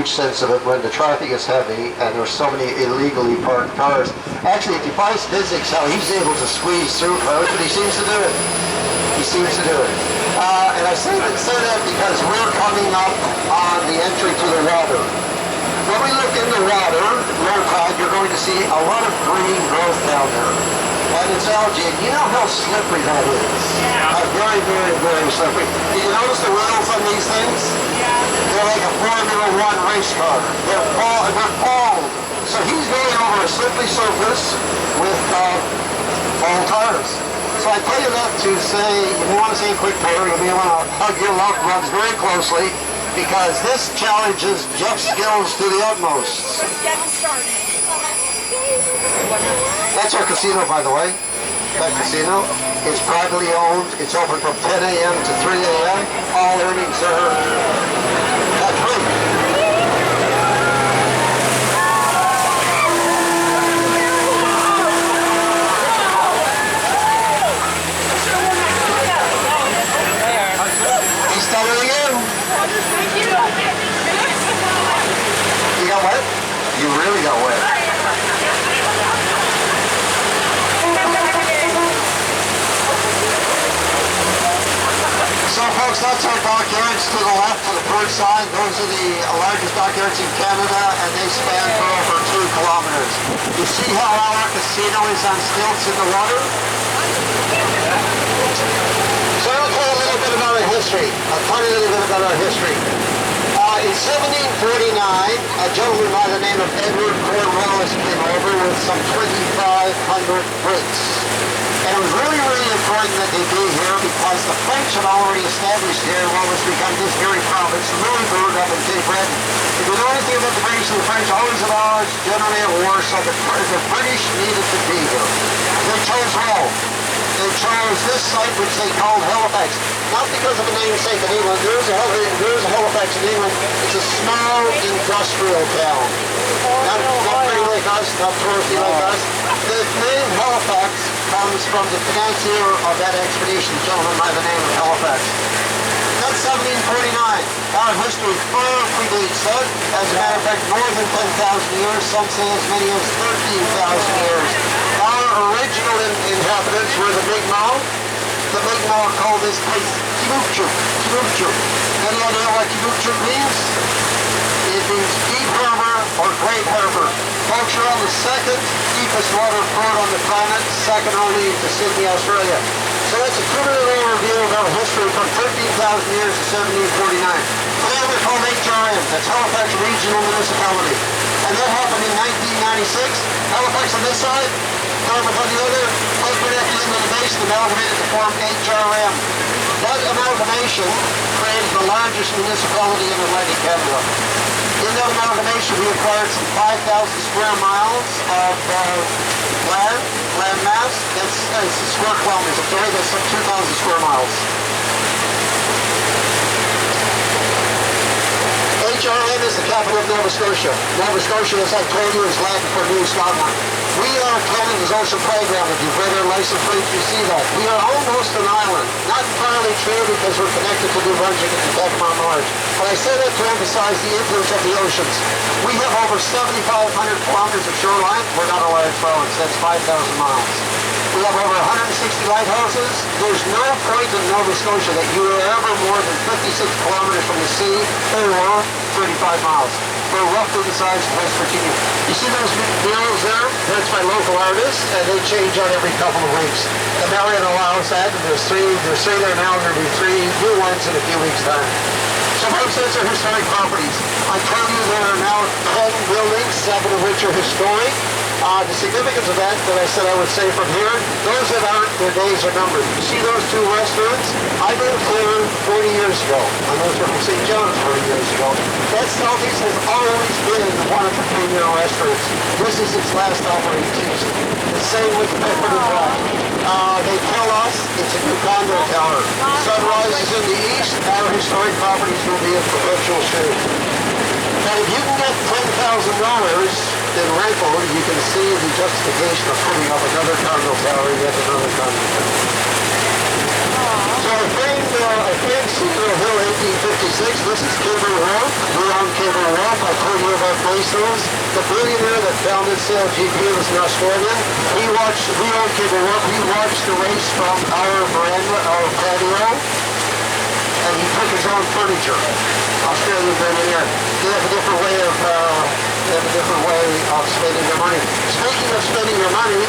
huge sense of it when the traffic is heavy and there's so many illegally parked cars. Actually, if you buy physics, how he's able to squeeze through cars, but he seems to do it. He seems to do it. And I say that because we're coming up on the entry to the water. When we look in the water, low tide, you're going to see a lot of green growth down there. And it's algae. And you know how slippery that is? Yeah. Very, very, very slippery. Did you notice the wheels on these things? Yeah. They're like a Formula One race car. They're bald. So he's going over a slippery surface with bald tires. So I tell you that to say, you may want to say a quick prayer, you may want to hug your loved ones very closely, because this challenges Jeff's skills to the utmost. Let's get started. That's our casino, by the way. That casino. It's privately owned. It's open from 10 a.m. to 3 a.m. All earnings are free. You got wet? You really got wet. So folks, that's our dockyards to the left, to the port side. Those are the largest dockyards in Canada, and they span for over 2 kilometers. You see how our casino is on stilts in the water? So I'll tell you a little bit about our history. In 1749, a gentleman by the name of Edward Cornwallis came over with some 2,500 bricks. And it was really, really important that they be here because the French had already established here what was become this very province, Louisbourg up in Cape Breton. If you know anything about the British and the French, always at odds, generally at war, so the British needed to be here. They chose well. They chose this site which they called Halifax. Not because of the namesake in England. There is a Halifax in England. It's a small industrial town. Not pretty like us, not touristy like us. The name Halifax comes from the financier of that expedition, a gentleman by the name of Halifax. That's 1749. Our history far predates that. As a matter of fact, more than 10,000 years. Some say as many as 13,000 years. Our original inhabitants were the Mi'kmaq. The Mi'kmaq called this place Kibukchuk. Any idea what Kibukchuk means? It means deep harbor or great harbor. Folks, you're on the second deepest water port on the planet, second only to Sydney, Australia. So that's a 2-minute overview of our history from 13,000 years to 1749. Today we're called HRM, that's Halifax Regional Municipality. And that happened in 1996. Halifax on this side, Dartmouth on the other, Osborne at the end of the base, amalgamated to form HRM. That amalgamation created the largest municipality in Atlantic Canada. In that amalgamation, we acquired some 5,000 square miles of land mass. That's square kilometers. I'm sorry, that's some 2,000 square miles. HRM is the capital of Nova Scotia. Nova Scotia, as I told you, is Latin for New Scotland. We are Canada's ocean playground. If you've read our license plate, you see that. We are almost an island. Not entirely true because we're connected to New Brunswick and Tacoma Marsh. But I say that to emphasize the influence of the oceans. We have over 7,500 kilometers of shoreline. We're not a large province. That's 5,000 miles. We have over 160 lighthouses. There's no point in Nova Scotia that you are ever more than 56 kilometers from the sea or 35 miles. We're roughly the size of West Virginia. You see those murals there? That's my local artist, and they change out every couple of weeks. The Marriott allows that, and there's three there now, and there'll be 3 new ones in a few weeks' time. So folks, those are historic properties. I told you there are now 10 buildings, 7 of which are historic. The significance of that I said I would say from here, those that aren't, their days are numbered. You see those 2 restaurants? I moved here 40 years ago. I moved here from St. John's 40 years ago. That Celtics has always been one of the premier restaurants. This is its last operating season. The same with Pepper and Brown. They tell us it's a new condo tower. Sunrise is in the east. Our historic properties will be in perpetual shade. Now, if you can get $10,000 in rental, you can see the justification of putting up another condo tower, yet another condo tower. So I framed Cedar Hill 1856. This is Cable Wharf. We're on Cable Wharf. I Jeff Bezos, the billionaire that founded SailGP, was an Australian. We owned cable work. We watched the race from our veranda, our patio, and he took his own furniture. Australian billionaire. They have a different way of spending their money. Speaking of spending your money,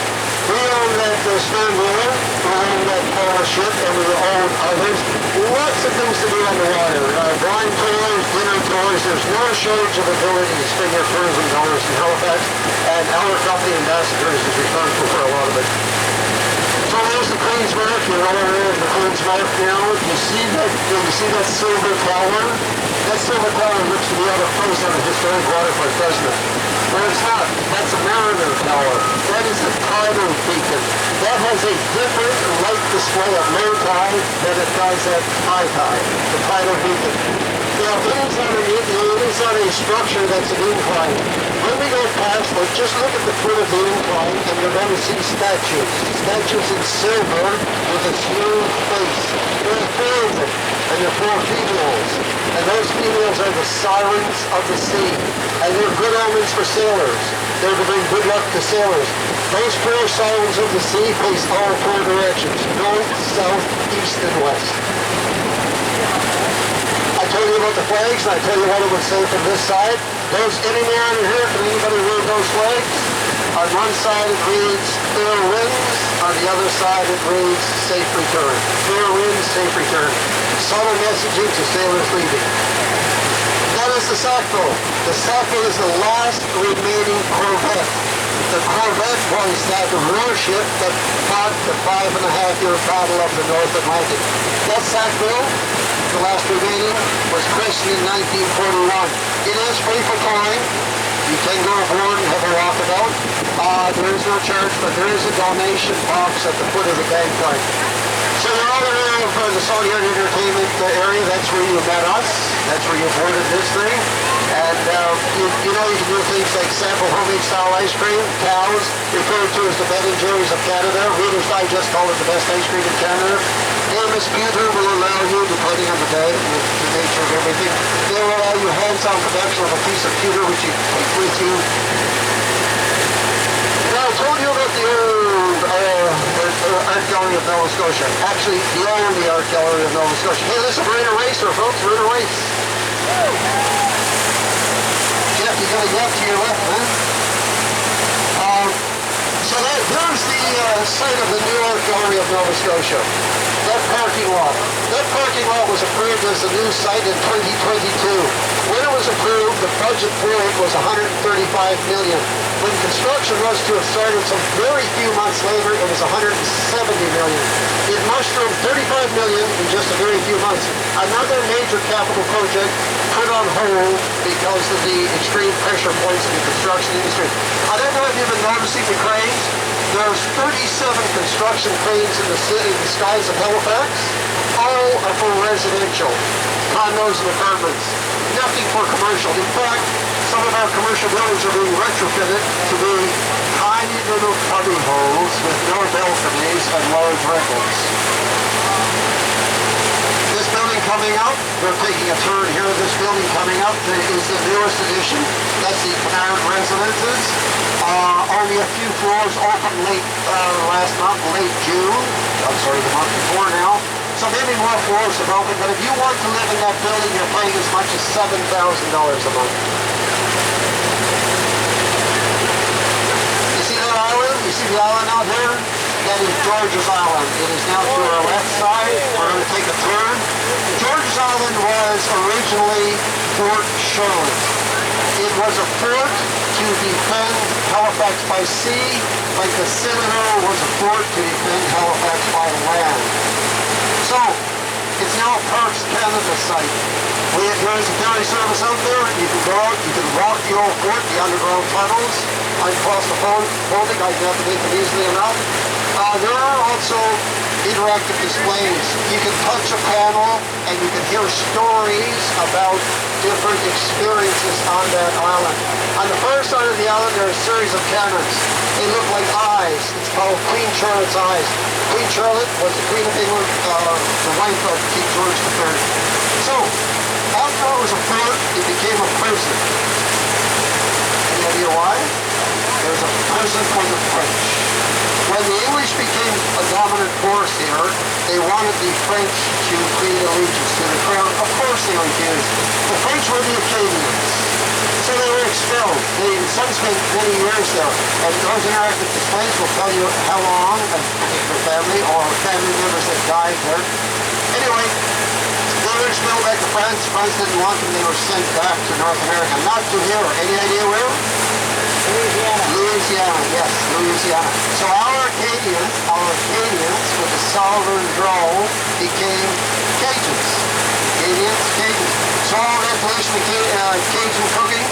we own that stern wheeler, we own that power ship, and we own others. Lots of things to do on the water. Blind tours, dinner tours. There's no shortage of ability to spend your tourism dollars in Halifax, and our company Ambassadors is responsible for a lot of it. So there's the Queen's Mark. You're right over there in the Queen's Mark now. You see that silver tower? That silver tower looks to be out of place on a historic waterfront, doesn't it? Well, it's not. That's a Mariner Tower. That is a tidal beacon. That has a different light display at low tide than it does at high tide. The tidal beacon. Now, it is on a structure that's an incline. When we go past, just look at the foot of the incline, and you're going to see statues. Statues in silver with a smooth face. There's four of them, and they're four females. And those females are the sirens of the sea. And they're good omens for sailors. They're to bring good luck to sailors. Those four sirens of the sea face all four directions: north, south, east, and west. I told you about the flags, and I tell you what it would say from this side. Any man in here, can anybody read those flags? On one side it reads fair winds, on the other side it reads safe return. Fair winds, safe return. Subtle messaging to sailors leaving. That is the Sackville. The Sackville is the last remaining corvette. The corvette was that warship that fought the 5.5-year battle of the North Atlantic. That Sackville, the last remaining, was christened in 1941. It is free for touring. You can go aboard and have a walkabout. There is no charge, but there is a donation box at the foot of the gangplank. So you're all area of the Saltyard Entertainment area. That's where you met us. That's where you boarded this thing. And you know, you can do things like sample homemade style ice cream, cows, referred to as the Ben and Jerry's of Canada. Reader's Digest call it the best ice cream in Canada. Amos Pewter will allow you, depending on the day and the nature of everything, they will allow you hands-on production of a piece of pewter which you take with you. Now, I told you about the old Art Gallery of Nova Scotia. Actually, the only Art Gallery of Nova Scotia. Hey, listen, we're in a racer, folks. We're in a race. Jeff, you got a gap to your left, man. So there's the site of the new Art Gallery of Nova Scotia. That parking lot. That parking lot was approved as a new site in 2022. When it was approved, the budget for it was $135 million. When construction was to have started some very few months later, it was $170 million. It mushroomed $35 million in just a very few months. Another major capital project put on hold because of the extreme pressure points in the construction industry. I don't know if you've been noticing the cranes. There's 37 construction cranes in the skies of Halifax. All are for residential, condos and apartments. Nothing for commercial. In fact, some of our commercial buildings are being retrofitted to be tiny little cubby holes with no balconies and large rentals. This building coming up, we're taking a tour here of this building coming up, is the newest addition. That's the Canard Residences. Only a few floors opened last month, late June. I'm sorry, the month before now. So maybe more floors have opened, but if you want to live in that building, you're paying as much as $7,000 a month. You see that island? You see the island out there? That is George's Island. It is now to our left side. We're going to take a turn. George's Island was originally Fort Charlotte. It was a fort to defend Halifax by sea, like the Citadel was a fort to defend Halifax by land. So, it's now a Parks Canada site. There is a ferry service out there. You can go out, you can walk the old fort, the underground tunnels. I'm claustrophobic, I can navigate them easily enough. There are also interactive displays. You can touch a panel and you can hear stories about different experiences on that island. On the far side of the island, there are a series of cannons. They look like eyes. It's called Queen Charlotte's Eyes. Queen Charlotte was the Queen of England, the wife of King George III. So, after it was a fort, it became a prison. wasn't for the French. When the English became a dominant force here, they wanted the French to create allegiance to the crown. Of course they refused. The French were the Acadians. So they were expelled. Some spent many years there. And those interactive displays will tell you how long a particular family or family members that died there. Anyway, they were expelled back to France. France didn't want them. They were sent back to North America. Not to here. Any idea where? Louisiana. Louisiana, yes, Louisiana. So our Acadians with the southern drawl became Cajuns. Acadians, Cajuns. So all that tradition of Cajun cooking